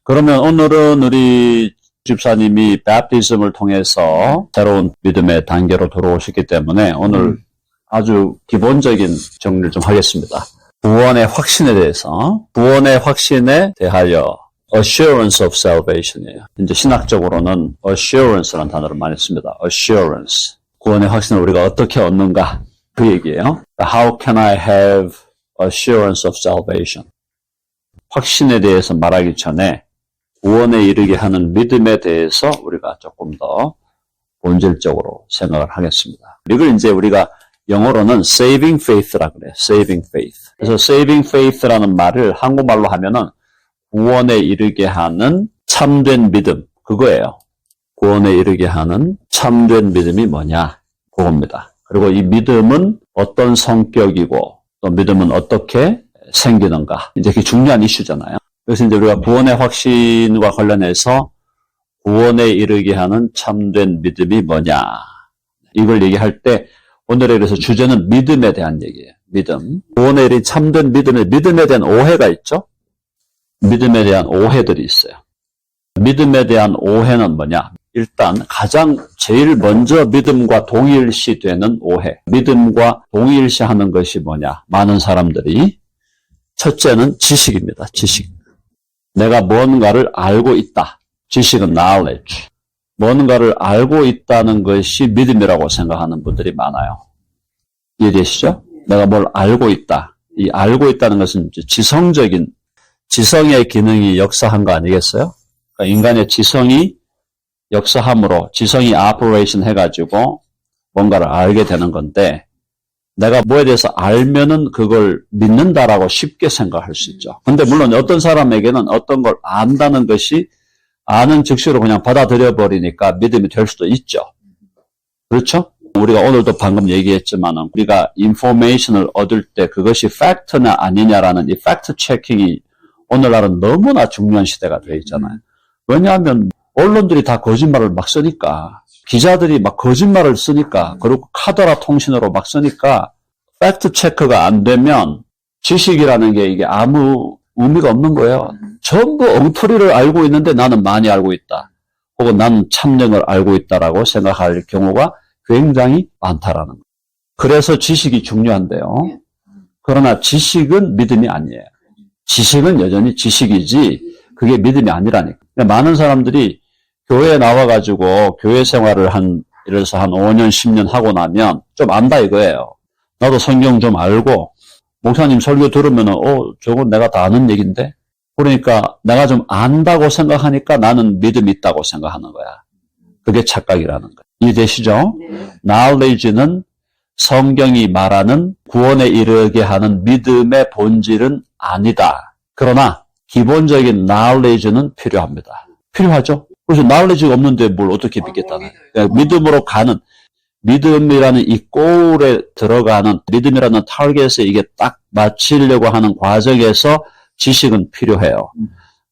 그러면 오늘은 우리 집사님이 베프티즘을 통해서 새로운 믿음의 단계로 들어오셨기 때문에 오늘 아주 기본적인 정리를 좀 하겠습니다. 구원의 확신에 대해서, 구원의 확신에 대하여 assurance of salvation이에요. 이제 신학적으로는 assurance라는 단어를 많이 씁니다. assurance. 구원의 확신을 우리가 어떻게 얻는가? 그 얘기예요. How can I have assurance of salvation? 확신에 대해서 말하기 전에 구원에 이르게 하는 믿음에 대해서 우리가 조금 더 본질적으로 생각을 하겠습니다. 이걸 이제 우리가 영어로는 saving faith라 그래요. saving faith. 그래서 saving faith라는 말을 한국말로 하면은 구원에 이르게 하는 참된 믿음, 그거예요. 구원에 이르게 하는 참된 믿음이 뭐냐? 그겁니다. 그리고 이 믿음은 어떤 성격이고 또 믿음은 어떻게 생기는가? 이제 그게 중요한 이슈잖아요. 그래서 이제 우리가 구원의 확신과 관련해서 구원에 이르게 하는 참된 믿음이 뭐냐? 이걸 얘기할 때 오늘의 그래서 주제는 믿음에 대한 얘기예요. 믿음. 구원에 이르게 참된 믿음에 대한 오해가 있죠? 믿음에 대한 오해들이 있어요. 믿음에 대한 오해는 뭐냐? 일단 가장 제일 먼저 믿음과 동일시되는 오해. 믿음과 동일시하는 것이 뭐냐? 많은 사람들이 첫째는 지식입니다. 지식. 내가 뭔가를 알고 있다. 지식은 knowledge. 뭔가를 알고 있다는 것이 믿음이라고 생각하는 분들이 많아요. 이해되시죠? 내가 뭘 알고 있다. 이 알고 있다는 것은 지성의 기능이 역사한 거 아니겠어요? 그러니까 인간의 지성이 역사함으로 지성이 operation 해가지고 뭔가를 알게 되는 건데 내가 뭐에 대해서 알면은 그걸 믿는다라고 쉽게 생각할 수 있죠. 근데 물론 어떤 사람에게는 어떤 걸 안다는 것이 아는 즉시로 그냥 받아들여 버리니까 믿음이 될 수도 있죠. 그렇죠? 우리가 오늘도 방금 얘기했지만 우리가 인포메이션을 얻을 때 그것이 팩트나 아니냐라는 이 팩트 체킹이 오늘날은 너무나 중요한 시대가 되어 있잖아요. 왜냐하면 언론들이 다 거짓말을 막 쓰니까 기자들이 막 거짓말을 쓰니까 그리고 카더라 통신으로 막 쓰니까 팩트 체크가 안 되면 지식이라는 게 이게 아무 의미가 없는 거예요. 전부 엉터리를 알고 있는데 나는 많이 알고 있다. 혹은 나는 참령을 알고 있다라고 생각할 경우가 굉장히 많다라는 거예요. 그래서 지식이 중요한데요. 그러나 지식은 믿음이 아니에요. 지식은 여전히 지식이지 그게 믿음이 아니라니까. 많은 사람들이 교회에 나와가지고 교회 생활을 예를 들어서 한 5년, 10년 하고 나면 좀 안다 이거예요. 나도 성경 좀 알고 목사님 설교 들으면은 저건 내가 다 아는 얘기인데? 그러니까 내가 좀 안다고 생각하니까 나는 믿음이 있다고 생각하는 거야. 그게 착각이라는 거야. 이해되시죠? knowledge는 성경이 말하는 구원에 이르게 하는 믿음의 본질은 아니다. 그러나 기본적인 knowledge는 필요합니다. 필요하죠? 그래서 knowledge가 없는데 뭘 어떻게 믿겠다는 거예요. 믿음으로 가는, 믿음이라는 이 골에 들어가는, 믿음이라는 타겟에 이게 딱 맞추려고 하는 과정에서 지식은 필요해요.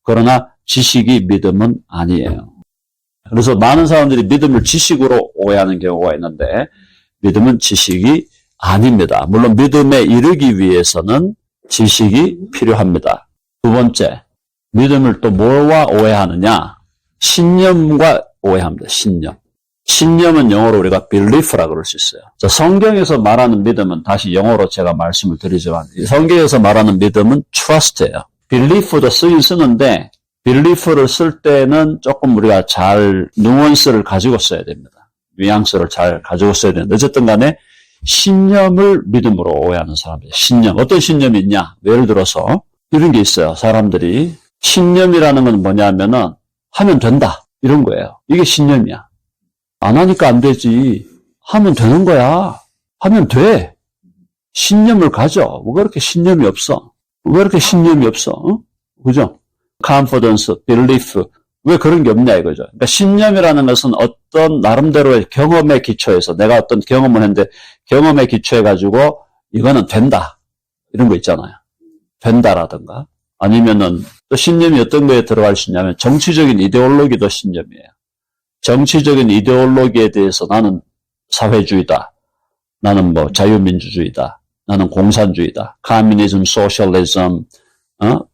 그러나 지식이 믿음은 아니에요. 그래서 많은 사람들이 믿음을 지식으로 오해하는 경우가 있는데 믿음은 지식이 아닙니다. 물론 믿음에 이르기 위해서는 지식이 필요합니다. 두 번째, 믿음을 또 뭐와 오해하느냐? 신념과 오해합니다. 신념. 신념은 영어로 우리가 belief라고 그럴 수 있어요. 자, 성경에서 말하는 믿음은 다시 영어로 제가 말씀을 드리지만 성경에서 말하는 믿음은 trust예요. belief도 쓰긴 쓰는데 belief를 쓸 때는 조금 우리가 잘 누언스를 가지고 써야 됩니다. 뉘앙스를 잘 가지고 써야 되는데 어쨌든 간에 신념을 믿음으로 오해하는 사람들. 신념. 어떤 신념이 있냐? 예를 들어서 이런 게 있어요. 사람들이 신념이라는 건 뭐냐면은 하면 된다. 이런 거예요. 이게 신념이야. 안 하니까 안 되지. 하면 되는 거야. 하면 돼. 신념을 가져. 왜 그렇게 신념이 없어? 왜 그렇게 신념이 없어? 그죠? confidence, belief. 왜 그런 게 없냐 이거죠. 그러니까 신념이라는 것은 어떤 나름대로의 경험에 기초해서 내가 어떤 경험을 했는데 경험에 기초해가지고 이거는 된다. 이런 거 있잖아요. 된다라든가. 아니면은 또 신념이 어떤 거에 들어갈 수 있냐면 정치적인 이데올로기도 신념이에요. 정치적인 이데올로기에 대해서 나는 사회주의다. 나는 뭐 자유민주주의다. 나는 공산주의다. 커뮤니즘, 소셜리즘,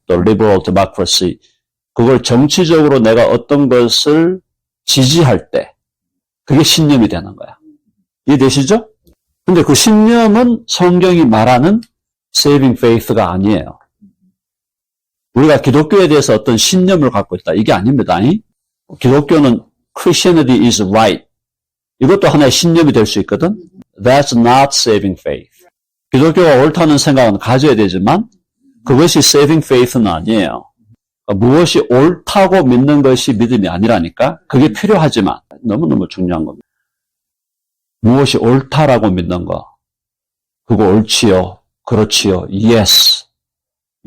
또 리버럴 데모크라시. 그걸 정치적으로 내가 어떤 것을 지지할 때 그게 신념이 되는 거야. 이해되시죠? 근데 그 신념은 성경이 말하는 saving faith가 아니에요. 우리가 기독교에 대해서 어떤 신념을 갖고 있다. 이게 아닙니다. 기독교는 Christianity is right. 이것도 하나의 신념이 될 수 있거든. That's not saving faith. 기독교가 옳다는 생각은 가져야 되지만 그것이 saving faith는 아니에요. 무엇이 옳다고 믿는 것이 믿음이 아니라니까. 그게 필요하지만 너무너무 중요한 겁니다. 무엇이 옳다라고 믿는 거. 그거 옳지요. 그렇지요. Yes.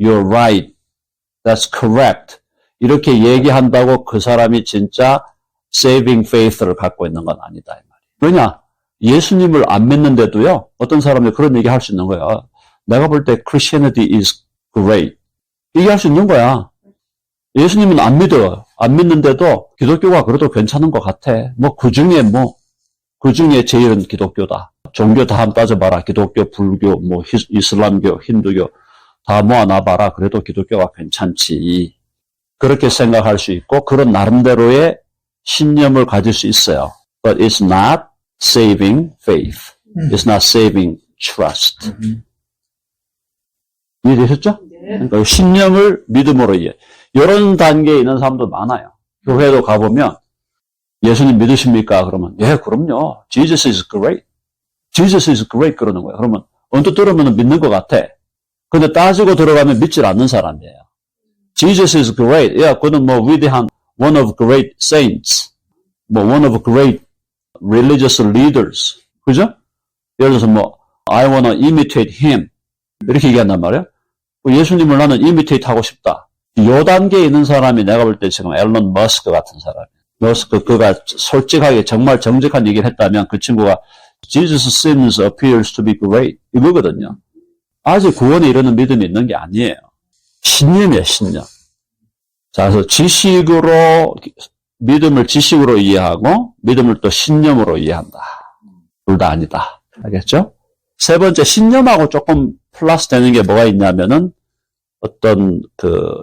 You're right. That's correct. 이렇게 얘기한다고 그 사람이 진짜 saving faith를 갖고 있는 건 아니다. 이 말이에요. 왜냐? 예수님을 안 믿는데도요. 어떤 사람이 그런 얘기 할 수 있는 거야. 내가 볼 때 Christianity is great. 얘기할 수 있는 거야. 예수님은 안 믿어요. 안 믿는데도 기독교가 그래도 괜찮은 것 같아. 그 중에 제일은 기독교다. 종교 다 한번 따져봐라. 기독교, 불교, 이슬람교, 힌두교 다 모아놔봐라. 그래도 기독교가 괜찮지. 그렇게 생각할 수 있고 그런 나름대로의 신념을 가질 수 있어요. But it's not saving faith. It's not saving trust. 이해되셨죠? 그러니까 신념을 믿음으로 이해. 이런 단계에 있는 사람도 많아요. 교회도 가보면 예수님 믿으십니까? 그러면 예, 그럼요. Jesus is great. Jesus is great 그러는 거예요. 그러면 언뜻 들으면 믿는 것 같아. 근데 따지고 들어가면 믿질 않는 사람이에요. Jesus is great. 야, 그는 위대한 one of great saints. one of great religious leaders. 그죠? 예를 들어서 I want to imitate him. 이렇게 얘기한단 말이에요. 예수님을 나는 imitate 하고 싶다. 요 단계에 있는 사람이 내가 볼 때 지금 앨런 머스크 같은 사람이에요. 머스크 그가 솔직하게 정말 정직한 얘기를 했다면 그 친구가 Jesus seems appears to be great. 이거거든요. 아직 구원에 이르는 믿음이 있는 게 아니에요. 신념이에요, 신념. 자, 그래서 믿음을 지식으로 이해하고 믿음을 또 신념으로 이해한다. 둘 다 아니다. 알겠죠? 세 번째, 신념하고 조금 플러스 되는 게 뭐가 있냐면은 어떤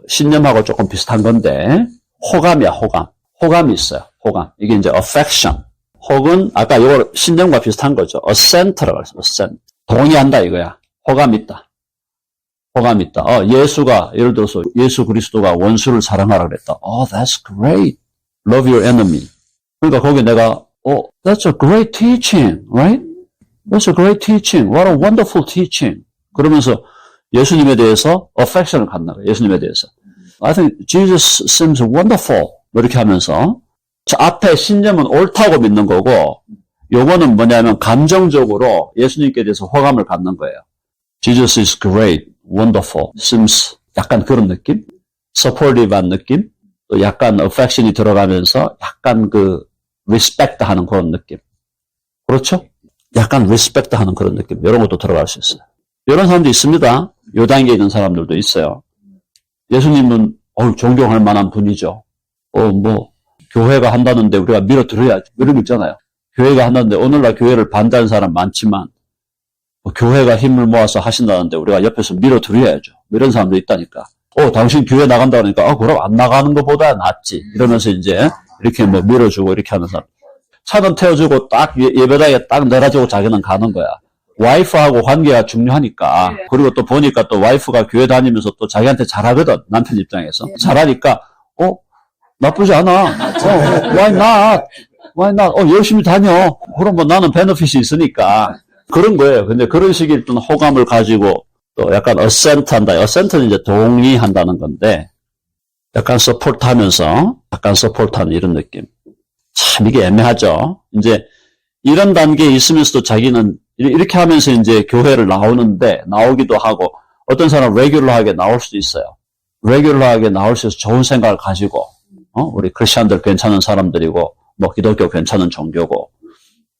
신념하고 조금 비슷한 건데 호감이야, 호감. 호감이 있어요. 호감. 이게 이제 affection. 혹은 아까 이거 신념과 비슷한 거죠. assent라고 했어요. assent. 동의한다 이거야. 호감 있다. 호감 있다. 예수가 예를 들어서 예수 그리스도가 원수를 사랑하라 그랬다. That's great. Love your enemy. 그러니까 거기 내가 that's a great teaching, right? That's a great teaching. What a wonderful teaching. 그러면서 예수님에 대해서 affection을 갖는 거예요. 예수님에 대해서. I think Jesus seems wonderful. 이렇게 하면서 저 앞에 신념은 옳다고 믿는 거고 요거는 뭐냐면 감정적으로 예수님께 대해서 호감을 갖는 거예요. Jesus is great, wonderful, seems 약간 그런 느낌? supportive한 느낌? 또 약간 affection이 들어가면서 약간 respect 하는 그런 느낌. 그렇죠? 약간 respect 하는 그런 느낌. 이런 것도 들어갈 수 있어요. 이런 사람도 있습니다. 요 단계에 있는 사람들도 있어요. 예수님은 존경할 만한 분이죠. 교회가 한다는데 우리가 밀어들어야지. 이런 거 있잖아요. 교회가 한다는데 오늘날 교회를 반대하는 사람 많지만 교회가 힘을 모아서 하신다는데 우리가 옆에서 밀어드려야죠. 이런 사람도 있다니까. 당신 교회 나간다 그러니까 그럼 안 나가는 것보다 낫지. 이러면서 이제 이렇게 밀어주고 이렇게 하는 사람. 차는 태워주고 딱 예배당에 딱 내려주고 자기는 가는 거야. 와이프하고 관계가 중요하니까. 그리고 또 보니까 또 와이프가 교회 다니면서 또 자기한테 잘하거든. 남편 입장에서. 잘하니까 나쁘지 않아. why not? why not? 열심히 다녀. 그럼 나는 베너핏이 있으니까. 그런 거예요. 근데 그런 식의 좀 호감을 가지고 또 약간 assent 한다. assent는 이제 동의한다는 건데 약간 support 하면서 약간 support하는 이런 느낌. 참 이게 애매하죠. 이제 이런 단계에 있으면서도 자기는 이렇게 하면서 이제 교회를 나오기도 하고 어떤 사람은 레귤러하게 나올 수도 있어요. 레귤러하게 나올 수 있어서 좋은 생각을 가지고 우리 크리스천들 괜찮은 사람들이고 기독교 괜찮은 종교고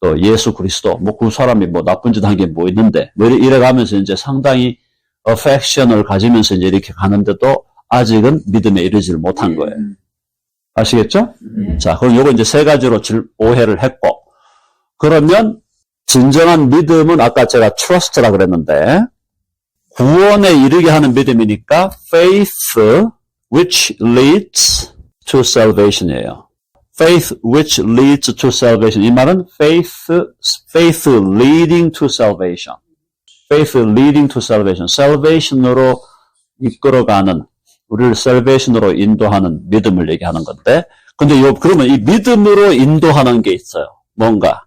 또 예수 그리스도 그 사람이 나쁜 짓 한 게 있는데 이래 가면서 이제 상당히 affection을 가지면서 이제 이렇게 가는데도 아직은 믿음에 이르지를 못한 거예요. 아시겠죠? 자, 그럼 요거 이제 세 가지로 오해를 했고 그러면 진정한 믿음은 아까 제가 trust라고 그랬는데 구원에 이르게 하는 믿음이니까 faith which leads to salvation이에요. faith which leads to salvation. 이 말은 faith leading to salvation. faith leading to salvation. salvation으로 이끌어가는, 우리를 salvation으로 인도하는 믿음을 얘기하는 건데, 근데 그러면 이 믿음으로 인도하는 게 있어요. 뭔가.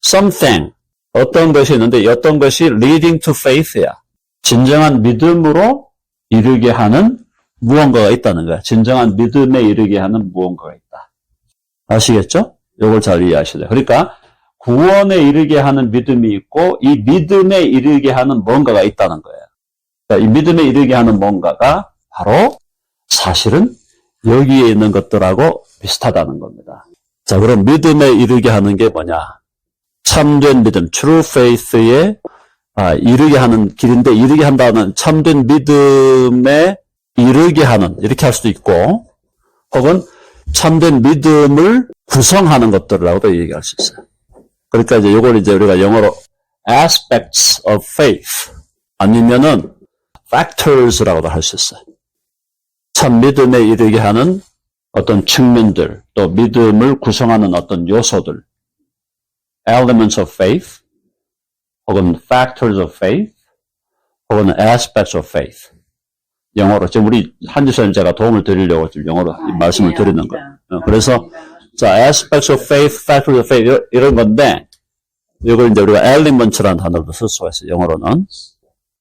something. 어떤 것이 있는데, 어떤 것이 leading to faith야. 진정한 믿음으로 이르게 하는 무언가가 있다는 거야. 진정한 믿음에 이르게 하는 무언가가 있다. 아시겠죠? 이걸 잘 이해하셔야 돼요. 그러니까 구원에 이르게 하는 믿음이 있고 이 믿음에 이르게 하는 뭔가가 있다는 거예요. 그러니까 이 믿음에 이르게 하는 뭔가가 바로 사실은 여기에 있는 것들하고 비슷하다는 겁니다. 자, 그럼 믿음에 이르게 하는 게 뭐냐? 참된 믿음, true faith에 이르게 하는 길인데, 이르게 한다는 참된 믿음에 이르게 하는, 이렇게 할 수도 있고, 혹은 참된 믿음을 구성하는 것들이라고도 얘기할 수 있어요. 그러니까 이제 이걸 이제 우리가 영어로 aspects of faith, 아니면은 factors라고도 할 수 있어요. 참 믿음에 이르게 하는 어떤 측면들, 또 믿음을 구성하는 어떤 요소들, elements of faith, 혹은 factors of faith, 혹은 aspects of faith. 영어로 지금 우리 한지선 제가 도움을 드리려고 지금 영어로 말씀을 드리는 거예요. 그래서 자, aspects of faith, factors of faith 이런 건데 이걸 이제 우리가 elements라는 단어도 쓸 수가 있어요. 영어로는.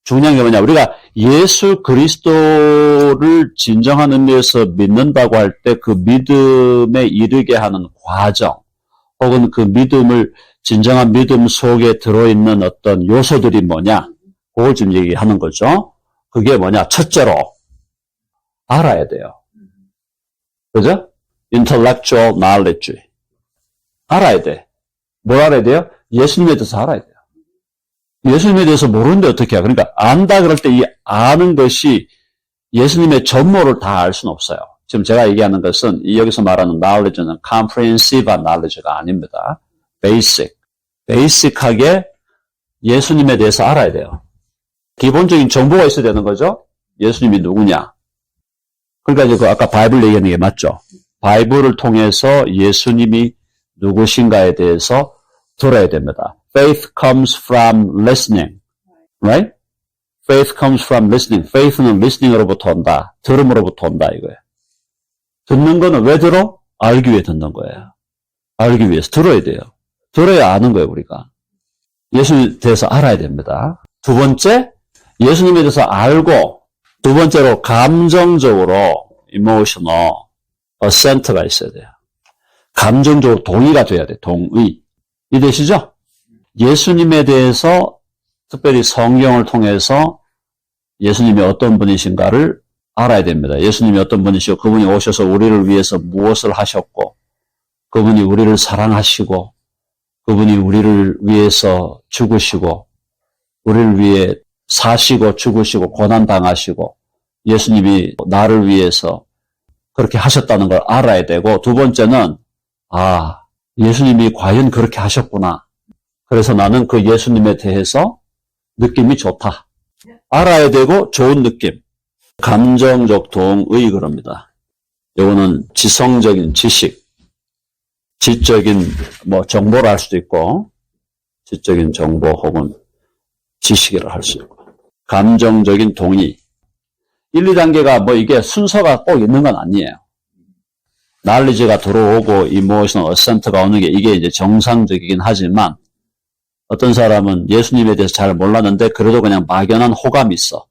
중요한 게 뭐냐? 우리가 예수 그리스도를 진정한 의미에서 믿는다고 할 때 그 믿음에 이르게 하는 과정, 혹은 그 믿음을 진정한 믿음 속에 들어있는 어떤 요소들이 뭐냐? 그걸 지금 얘기하는 거죠. 그게 뭐냐? 첫째로 알아야 돼요. 그죠? intellectual knowledge. 알아야 돼. 뭘 알아야 돼요? 예수님에 대해서 알아야 돼요. 예수님에 대해서 모르는데 어떻게 해요? 그러니까 안다 그럴 때 이 아는 것이 예수님의 전모를 다 알 수는 없어요. 지금 제가 얘기하는 것은 여기서 말하는 knowledge는 comprehensive한 knowledge가 아닙니다. basic하게 예수님에 대해서 알아야 돼요. 기본적인 정보가 있어야 되는 거죠. 예수님이 누구냐. 그러니까 이제 아까 바이블 얘기하는 게 맞죠. 바이블을 통해서 예수님이 누구신가에 대해서 들어야 됩니다. Faith comes from listening. Right? Faith comes from listening. Faith는 listening으로부터 온다. 들음으로부터 온다 이거예요. 듣는 거는 왜 들어? 알기 위해 듣는 거예요. 알기 위해서 들어야 돼요. 들어야 아는 거예요, 우리가. 예수님에 대해서 알아야 됩니다. 두 번째, 예수님에 대해서 알고, 두 번째로 감정적으로 emotional assent가 있어야 돼요. 감정적으로 동의가 돼야 돼요. 동의. 이해되시죠? 예수님에 대해서 특별히 성경을 통해서 예수님이 어떤 분이신가를 알아야 됩니다. 예수님이 어떤 분이시고 그분이 오셔서 우리를 위해서 무엇을 하셨고 그분이 우리를 사랑하시고 그분이 우리를 위해서 죽으시고 우리를 위해 사시고 죽으시고 고난당하시고 예수님이 나를 위해서 그렇게 하셨다는 걸 알아야 되고 두 번째는 예수님이 과연 그렇게 하셨구나. 그래서 나는 그 예수님에 대해서 느낌이 좋다. 알아야 되고 좋은 느낌. 감정적 동의 그럽니다. 요거는 지성적인 지식, 지적인 정보를 할 수도 있고 지적인 정보 혹은 지식이라 할 수 있고 감정적인 동의. 1, 2단계가 이게 순서가 꼭 있는 건 아니에요. knowledge가 들어오고 emotional assent가 오는 게 이게 이제 정상적이긴 하지만 어떤 사람은 예수님에 대해서 잘 몰랐는데 그래도 그냥 막연한 호감이 있어.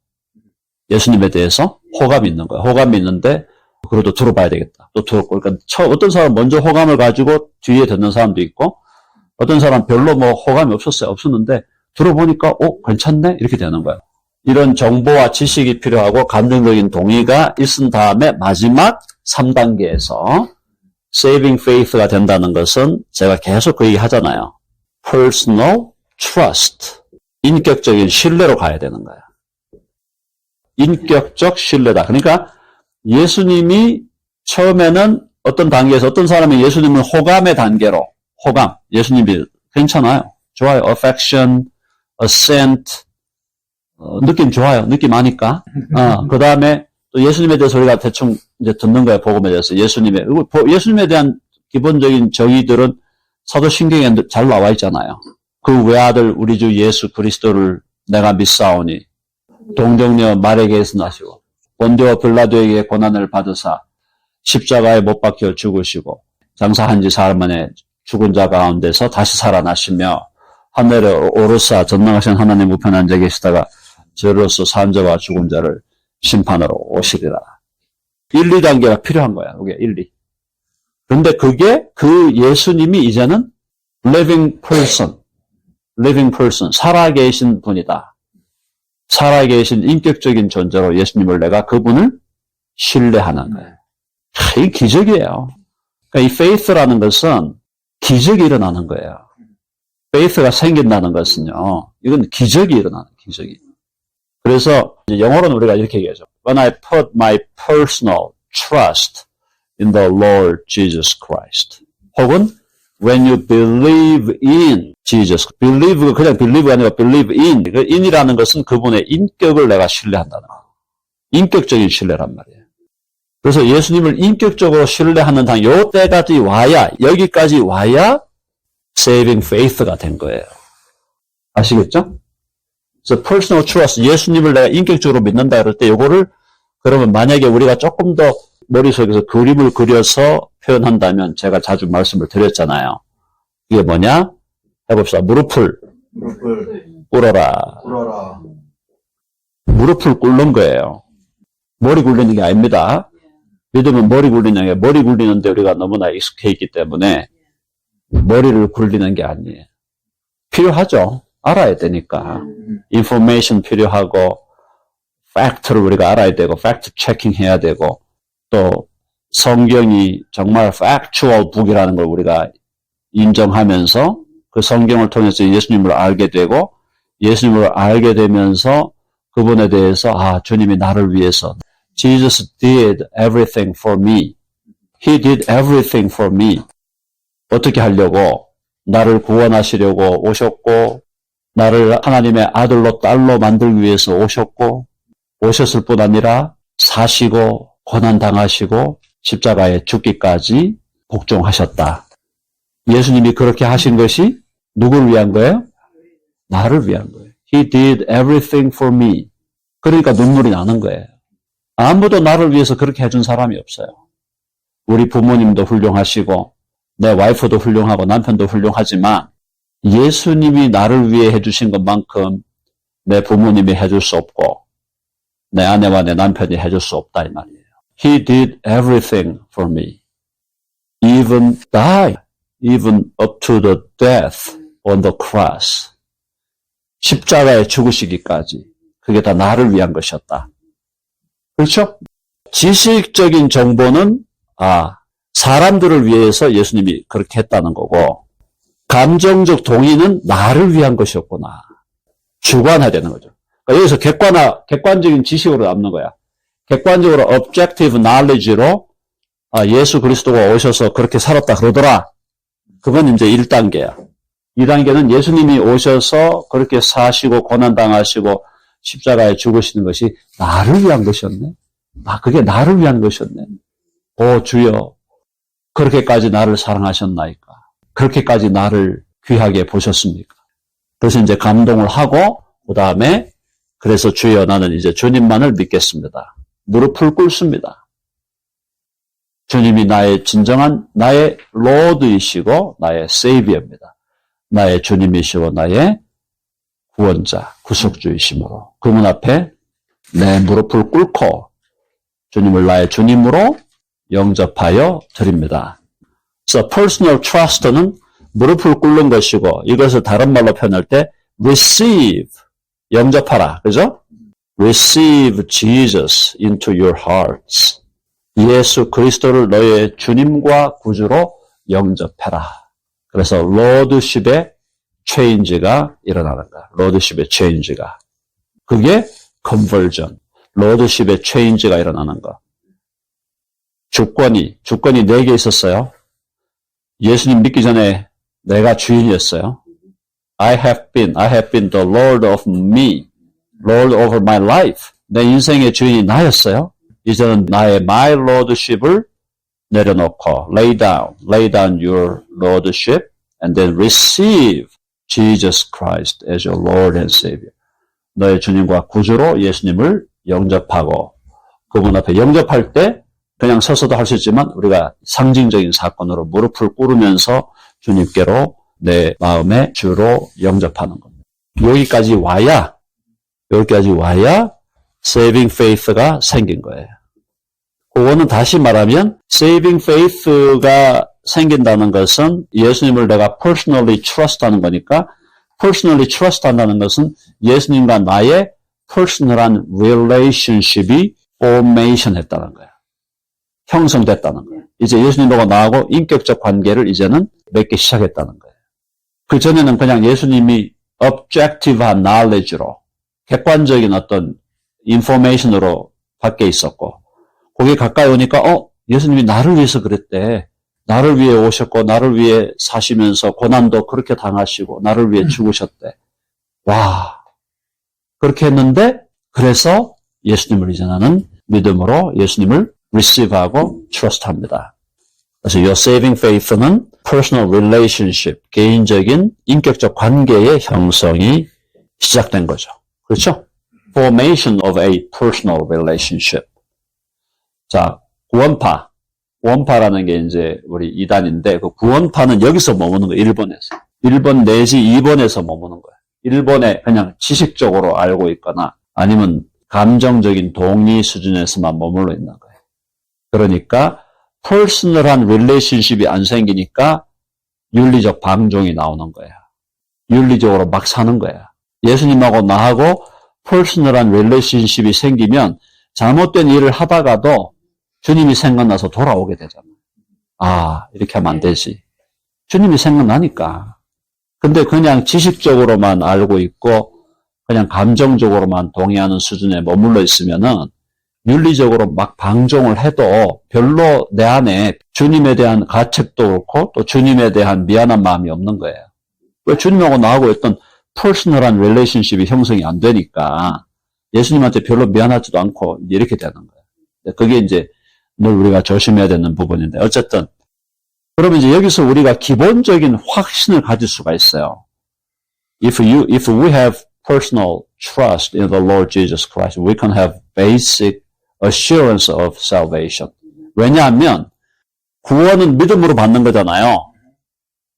예수님에 대해서 호감이 있는 거야. 호감이 있는데 그래도 들어봐야 되겠다. 또 그러니까 어떤 사람 먼저 호감을 가지고 뒤에 듣는 사람도 있고 어떤 사람 별로 호감이 없었는데 들어보니까 괜찮네? 이렇게 되는 거야. 이런 정보와 지식이 필요하고 감정적인 동의가 있은 다음에 마지막 3단계에서 saving faith가 된다는 것은 제가 계속 그 얘기 하잖아요. personal trust. 인격적인 신뢰로 가야 되는 거야. 인격적 신뢰다. 그러니까 예수님이 처음에는 어떤 단계에서 어떤 사람이 예수님을 호감의 단계로 호감. 예수님이 괜찮아요. 좋아요. affection, assent. 느낌 좋아요. 느낌 아니까. 그 다음에 또 예수님에 대해서 우리가 대충 이제 듣는 거야, 복음에 대해서. 예수님에 대한 기본적인 정의들은 사도신경에 잘 나와 있잖아요. 그 외아들 우리 주 예수 그리스도를 내가 믿사오니 동정녀 마리아에게서 나시고 본디오 빌라도에게 고난을 받으사 십자가에 못 박혀 죽으시고 장사한 지 사흘 만에 죽은 자 가운데서 다시 살아나시며 하늘에 오르사 전능하신 하나님 우편에 앉아 계시다가 저로서 산 자와 죽은 자를 심판으로 오시리라. 1, 2단계가 필요한 거야. 이게 1, 2. 그런데 그게 그 예수님이 이제는 living person, 살아계신 분이다. 살아계신 인격적인 존재로 예수님을 내가 그분을 신뢰하는 거예요. 이 기적이에요. 그러니까 이 faith라는 것은 기적이 일어나는 거예요. faith가 생긴다는 것은요, 이건 기적이 일어나는 기적이. 그래서 영어로는 우리가 이렇게 얘기하죠. When I put my personal trust in the Lord Jesus Christ. 혹은 when you believe in Jesus. believe, 그냥 believe가 아니라 believe in. 그 in이라는 것은 그분의 인격을 내가 신뢰한다는 거예요. 인격적인 신뢰란 말이에요. 그래서 예수님을 인격적으로 신뢰하는 요때까지 와야, 여기까지 와야 saving faith가 된 거예요. 아시겠죠? 그래서 personal trust, 예수님을 내가 인격적으로 믿는다 그럴 때 요거를 그러면 만약에 우리가 조금 더 머릿속에서 그림을 그려서 표현한다면 제가 자주 말씀을 드렸잖아요. 이게 뭐냐? 해봅시다. 무릎을 꿇어라. 무릎을 꿇는 거예요. 머리 굴리는 게 아닙니다. 믿으면 머리 굴리는 게 머리 굴리는데 우리가 너무나 익숙해 있기 때문에 머리를 굴리는 게 아니에요. 필요하죠. 알아야 되니까. information 필요하고 팩트를 우리가 알아야 되고 팩트 체킹 해야 되고 또 성경이 정말 factual book이라는 걸 우리가 인정하면서 그 성경을 통해서 예수님을 알게 되고 예수님을 알게 되면서 그분에 대해서 주님이 나를 위해서 Jesus did everything for me. He did everything for me. 어떻게 하려고? 나를 구원하시려고 오셨고 나를 하나님의 아들로 딸로 만들기 위해서 오셨고 오셨을 뿐 아니라 사시고 고난당하시고 십자가에 죽기까지 복종하셨다. 예수님이 그렇게 하신 것이 누구를 위한 거예요? 나를 위한 거예요. He did everything for me. 그러니까 눈물이 나는 거예요. 아무도 나를 위해서 그렇게 해준 사람이 없어요. 우리 부모님도 훌륭하시고 내 와이프도 훌륭하고 남편도 훌륭하지만 예수님이 나를 위해 해주신 것만큼 내 부모님이 해줄 수 없고 내 아내와 내 남편이 해줄 수 없다 이 말이에요. He did everything for me. Even die. Even up to the death on the cross. 십자가에 죽으시기까지. 그게 다 나를 위한 것이었다. 그렇죠? 지식적인 정보는 사람들을 위해서 예수님이 그렇게 했다는 거고 감정적 동의는 나를 위한 것이었구나. 주관해야 되는 거죠. 그러니까 여기서 객관적인 지식으로 남는 거야. 객관적으로 objective knowledge로 예수 그리스도가 오셔서 그렇게 살았다 그러더라. 그건 이제 1단계야. 2단계는 예수님이 오셔서 그렇게 사시고 고난당하시고 십자가에 죽으시는 것이 나를 위한 것이었네. 그게 나를 위한 것이었네. 오 주여 그렇게까지 나를 사랑하셨나이까. 그렇게까지 나를 귀하게 보셨습니까. 그래서 이제 감동을 하고 그 다음에 그래서 주여 나는 이제 주님만을 믿겠습니다. 무릎을 꿇습니다. 주님이 나의 진정한 나의 로드이시고 나의 세이비어입니다. 나의 주님이시고 나의 구원자, 구속주이시므로 그분 앞에 내 무릎을 꿇고 주님을 나의 주님으로 영접하여 드립니다. 그래서 personal trust는 무릎을 꿇는 것이고 이것을 다른 말로 표현할 때 receive, 영접하라. 그죠? Receive Jesus into your hearts. 예수 그리스도를 너의 주님과 구주로 영접해라. 그래서 lordship의 change가 일어나는 거야. lordship의 change가. 그게 conversion. lordship의 change가 일어나는 거. 주권이 4개 있었어요. 예수님 믿기 전에 내가 주인이었어요. I have been the Lord of me. Lord over my life. 내 인생의 주인이 나였어요. 이제는 나의 my lordship을 내려놓고 lay down your lordship and then receive Jesus Christ as your Lord and Savior. 너의 주님과 구주로 예수님을 영접하고 그분 앞에 영접할 때 그냥 서서도 할 수 있지만 우리가 상징적인 사건으로 무릎을 꿇으면서 주님께로 내 마음의 주로 영접하는 겁니다. 여기까지 와야 saving faith가 생긴 거예요. 그거는 다시 말하면 saving faith가 생긴다는 것은 예수님을 내가 personally trust하는 거니까 personally trust한다는 것은 예수님과 나의 personal한 relationship이 formation 했다는 거야. 형성됐다는 거야. 이제 예수님하고 나하고 인격적 관계를 이제는 맺기 시작했다는 거예요. 그전에는 그냥 예수님이 objective한 knowledge로 객관적인 어떤 information으로 밖에 있었고 거기에 가까이 오니까 예수님이 나를 위해서 그랬대. 나를 위해 오셨고 나를 위해 사시면서 고난도 그렇게 당하시고 나를 위해 죽으셨대. 와, 그렇게 했는데 그래서 예수님을 이제 나는 믿음으로 예수님을 receive하고 trust합니다. 그래서 your saving faith는 personal relationship, 개인적인 인격적 관계의 형성이 시작된 거죠. 그렇죠? Formation of a personal relationship. 자, 구원파라는 게 이제 우리 이단인데 그 구원파는 여기서 머무는 거예요. 1번에서. 1번 내지 2번에서 머무는 거예요. 1번에 그냥 지식적으로 알고 있거나 아니면 감정적인 동의 수준에서만 머물러 있는 거예요. 그러니까 퍼스널한 릴레이션십이 안 생기니까 윤리적 방종이 나오는 거야. 윤리적으로 막 사는 거야. 예수님하고 나하고 퍼스널한 릴레이션십이 생기면 잘못된 일을 하다가도 주님이 생각나서 돌아오게 되잖아. 아, 이렇게 하면 안 되지. 주님이 생각나니까. 근데 그냥 지식적으로만 알고 있고 그냥 감정적으로만 동의하는 수준에 머물러 있으면은 윤리적으로 막 방종을 해도 별로 내 안에 주님에 대한 가책도 그렇고 또 주님에 대한 미안한 마음이 없는 거예요. 왜 주님하고 나하고 어떤 퍼스널한 릴레이션십이 형성이 안 되니까 예수님한테 별로 미안하지도 않고 이렇게 되는 거예요. 그게 이제 늘 우리가 조심해야 되는 부분인데 어쨌든 그러면 이제 여기서 우리가 기본적인 확신을 가질 수가 있어요. If we have personal trust in the Lord Jesus Christ, we can have basic assurance of salvation. 왜냐하면 구원은 믿음으로 받는 거잖아요.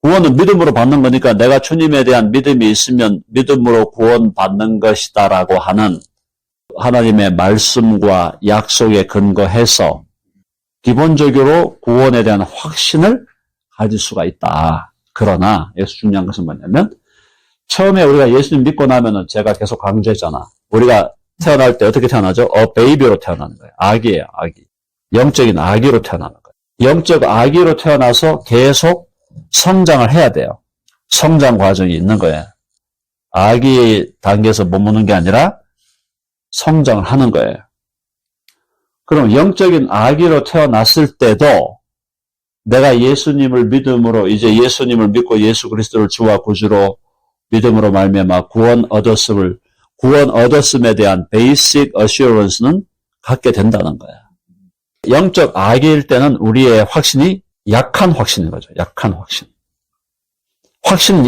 구원은 믿음으로 받는 거니까 내가 주님에 대한 믿음이 있으면 믿음으로 구원받는 것이다라고 하는 하나님의 말씀과 약속에 근거해서 기본적으로 구원에 대한 확신을 가질 수가 있다. 그러나 여기서 중요한 것은 뭐냐면 처음에 우리가 예수님 믿고 나면은 제가 계속 강조했잖아. 우리가 태어날 때 어떻게 태어나죠? 베이비로 태어나는 거예요. 아기예요, 아기. 영적인 아기로 태어나는 거예요. 영적 아기로 태어나서 계속 성장을 해야 돼요. 성장 과정이 있는 거예요. 아기 단계에서 머무는 게 아니라 성장을 하는 거예요. 그럼 영적인 아기로 태어났을 때도 내가 예수님을 믿음으로 이제 예수님을 믿고 예수 그리스도를 주와 구주로 믿음으로 말미암아 구원 얻었음에 대한 베이직 어슈어런스는 갖게 된다는 거야. 영적 아기일 때는 우리의 확신이 약한 확신인 거죠. 약한 확신. 확신은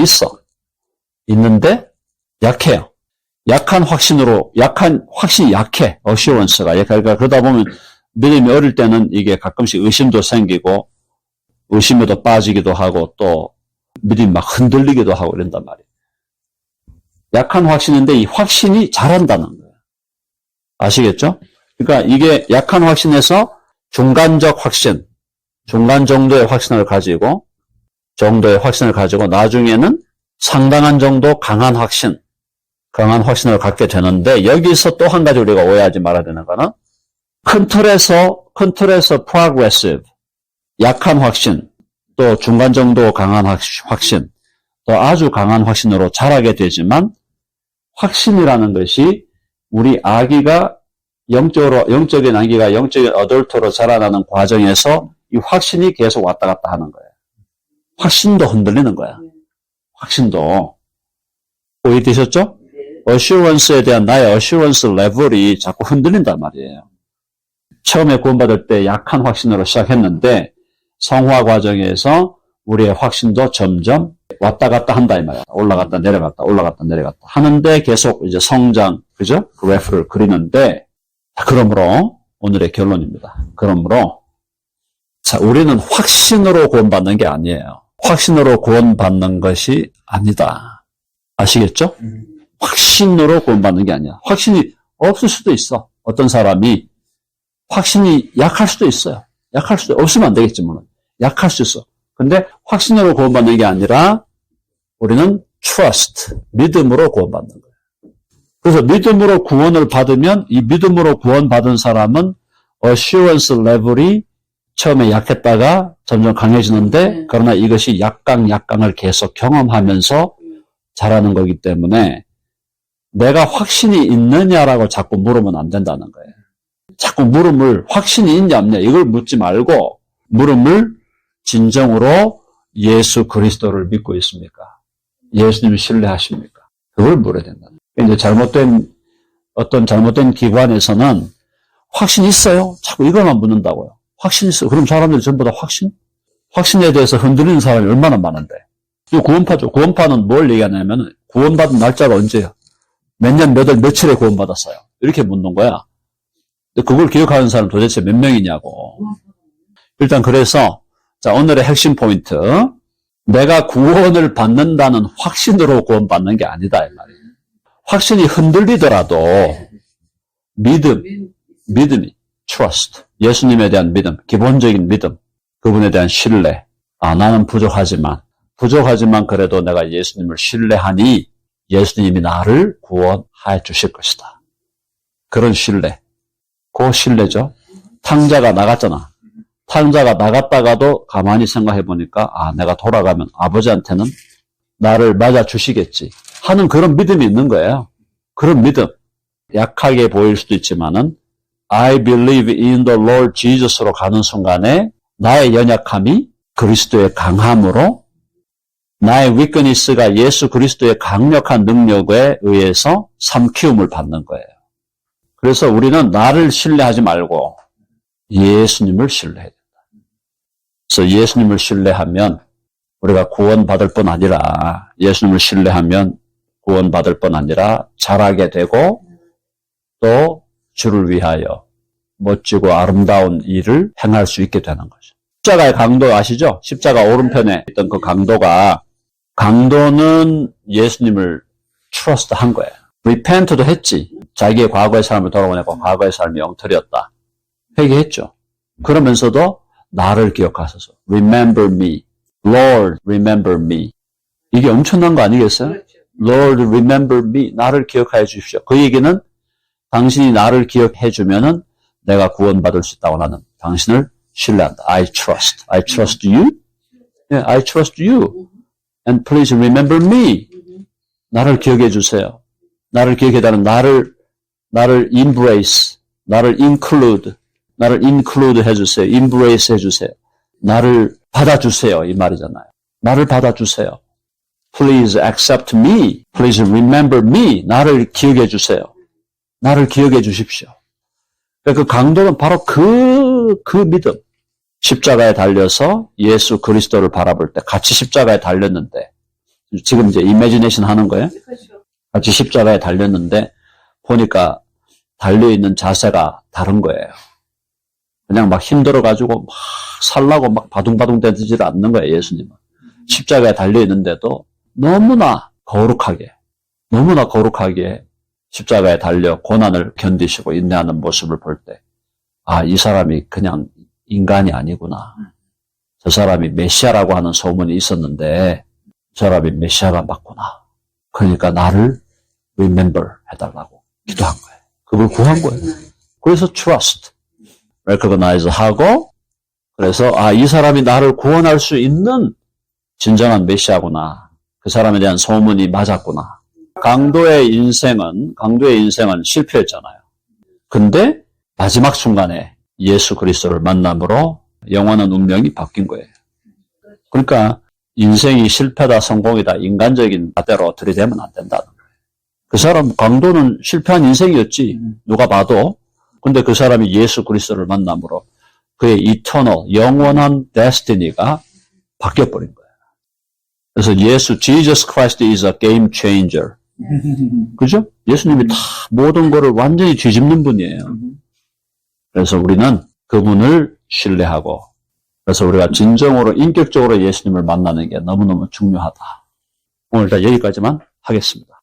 있는데 약해요. 약한 확신이 약해. 어슈어런스가 약해. 그러니까 그러다 보면 믿음이 어릴 때는 이게 가끔씩 의심도 생기고 의심에도 빠지기도 하고 또 믿음이 막 흔들리기도 하고 이런단 말이에요. 약한 확신인데 이 확신이 자란다는 거예요. 아시겠죠? 그러니까 이게 약한 확신에서 중간적 확신, 중간 정도의 확신을 가지고 나중에는 상당한 정도 강한 확신을 갖게 되는데 여기서 또 한 가지 우리가 오해하지 말아야 되는 거는 큰 틀에서 progressive, 약한 확신, 또 중간 정도 강한 확신, 또 아주 강한 확신으로 자라게 되지만 확신이라는 것이 우리 아기가 영적인 아기가 영적인 어덜트로 자라나는 과정에서 이 확신이 계속 왔다 갔다 하는 거예요. 확신도 흔들리는 거야. 확신도. 어슈런스에 대한 나의 어슈런스 레벨이 자꾸 흔들린단 말이에요. 처음에 구원받을 때 약한 확신으로 시작했는데 성화 과정에서 우리의 확신도 점점 왔다 갔다 한다 이 말이야. 올라갔다 내려갔다 올라갔다 내려갔다 하는데 계속 이제 성장, 그죠? 그래프를 그리는데, 그러므로 오늘의 결론입니다. 그러므로 자, 우리는 확신으로 구원받는 게 아니에요. 확신으로 구원받는 것이 아니다. 아시겠죠? 확신으로 구원받는 게 아니야. 확신이 없을 수도 있어. 어떤 사람이 확신이 약할 수도 있어요. 약할 수도 없으면 안 되겠지 물론. 약할 수 있어. 근데 확신으로 구원받는 게 아니라 우리는 trust, 믿음으로 구원받는 거예요. 그래서 믿음으로 구원을 받으면 이 믿음으로 구원받은 사람은 assurance level이 처음에 약했다가 점점 강해지는데 그러나 이것이 약강을 계속 경험하면서 자라는 거기 때문에 내가 확신이 있느냐라고 자꾸 물으면 안 된다는 거예요. 자꾸 물음을 확신이 있냐 없냐 이걸 묻지 말고 물음을 진정으로 예수 그리스도를 믿고 있습니까? 예수님을 신뢰하십니까? 그걸 물어야 된다. 이제 어떤 잘못된 기관에서는 확신 있어요? 자꾸 이것만 묻는다고요. 확신 있어. 그럼 사람들이 전부 다 확신에 대해서 흔들리는 사람이 얼마나 많은데. 이거 구원파죠. 구원파는 뭘 얘기하냐면 구원받은 날짜가 언제야? 몇 년, 몇 월, 며칠에 구원받았어요. 이렇게 묻는 거야. 근데 그걸 기억하는 사람 도대체 몇 명이냐고. 일단 그래서 자, 오늘의 핵심 포인트. 내가 구원을 받는다는 확신으로 구원받는 게 아니다 이 말이에요. 확신이 흔들리더라도 믿음이 trust, 예수님에 대한 믿음, 기본적인 믿음, 그분에 대한 신뢰. 나는 부족하지만 그래도 내가 예수님을 신뢰하니 예수님이 나를 구원해 주실 것이다. 그런 신뢰. 그 신뢰죠. 탕자가 나갔잖아. 탕자가 나갔다가도 가만히 생각해 보니까 내가 돌아가면 아버지한테는 나를 맞아 주시겠지 하는 그런 믿음이 있는 거예요. 그런 믿음. 약하게 보일 수도 있지만은 I believe in the Lord Jesus로 가는 순간에 나의 연약함이 그리스도의 강함으로 나의 weakness가 예수 그리스도의 강력한 능력에 의해서 삼키움을 받는 거예요. 그래서 우리는 나를 신뢰하지 말고 예수님을 신뢰해야 된다. 그래서 예수님을 신뢰하면 우리가 구원받을 뿐 아니라 예수님을 신뢰하면 구원받을 뿐 아니라 잘하게 되고 또 주를 위하여 멋지고 아름다운 일을 행할 수 있게 되는 거죠. 십자가의 강도 아시죠? 십자가 오른편에 있던 그 강도는 예수님을 트러스트한 거예요. repent도 했지. 자기의 과거의 삶을 돌아보내고 과거의 삶이 엉터리였다. 회개했죠. 그러면서도 나를 기억하소서. Remember me. Lord, remember me. 이게 엄청난 거 아니겠어요? Lord, remember me. 나를 기억하여 주십시오. 그 얘기는 당신이 나를 기억해 주면은 내가 구원받을 수 있다고 나는 당신을 신뢰한다. I trust you. Yeah, I trust you. And please remember me. 나를 기억해 주세요. 나를 기억해달라는 나를 embrace, 나를 include 해주세요. embrace 해주세요. 나를 받아주세요. 이 말이잖아요. 나를 받아주세요. Please accept me. Please remember me. 나를 기억해 주세요. 나를 기억해 주십시오. 그 강도는 바로 그 믿음. 십자가에 달려서 예수 그리스도를 바라볼 때 같이 십자가에 달렸는데 지금 이제 이미지네이션 하는 거예요. 같이 십자가에 달렸는데 보니까 달려있는 자세가 다른 거예요. 그냥 막 힘들어가지고 막 살라고 막 바둥바둥 대지를 않는 거예요. 예수님은. 십자가에 달려있는데도 너무나 거룩하게 십자가에 달려 고난을 견디시고 인내하는 모습을 볼 때 이 사람이 그냥 인간이 아니구나. 저 사람이 메시아라고 하는 소문이 있었는데 저 사람이 메시아가 맞구나. 그러니까 나를 remember 해달라고 기도한 거예요. 그걸 구한 거예요. 그래서 trust, recognize 하고 그래서 이 사람이 나를 구원할 수 있는 진정한 메시아구나. 그 사람에 대한 소문이 맞았구나. 강도의 인생은 실패했잖아요. 근데 마지막 순간에 예수 그리스도를 만남으로 영원한 운명이 바뀐 거예요. 그러니까 인생이 실패다 성공이다 인간적인 잣대로 들이대면 안 된다는 거예요. 그 사람 강도는 실패한 인생이었지. 누가 봐도. 근데 그 사람이 예수 그리스도를 만남으로 그의 이터널, 영원한 데스티니가 바뀌어버린 거예요. 그래서 Jesus Christ is a game changer. 그죠? 예수님이 다 모든 거를 완전히 뒤집는 분이에요. 그래서 우리는 그분을 신뢰하고, 그래서 우리가 진정으로 인격적으로 예수님을 만나는 게 너무너무 중요하다. 오늘 다 여기까지만 하겠습니다.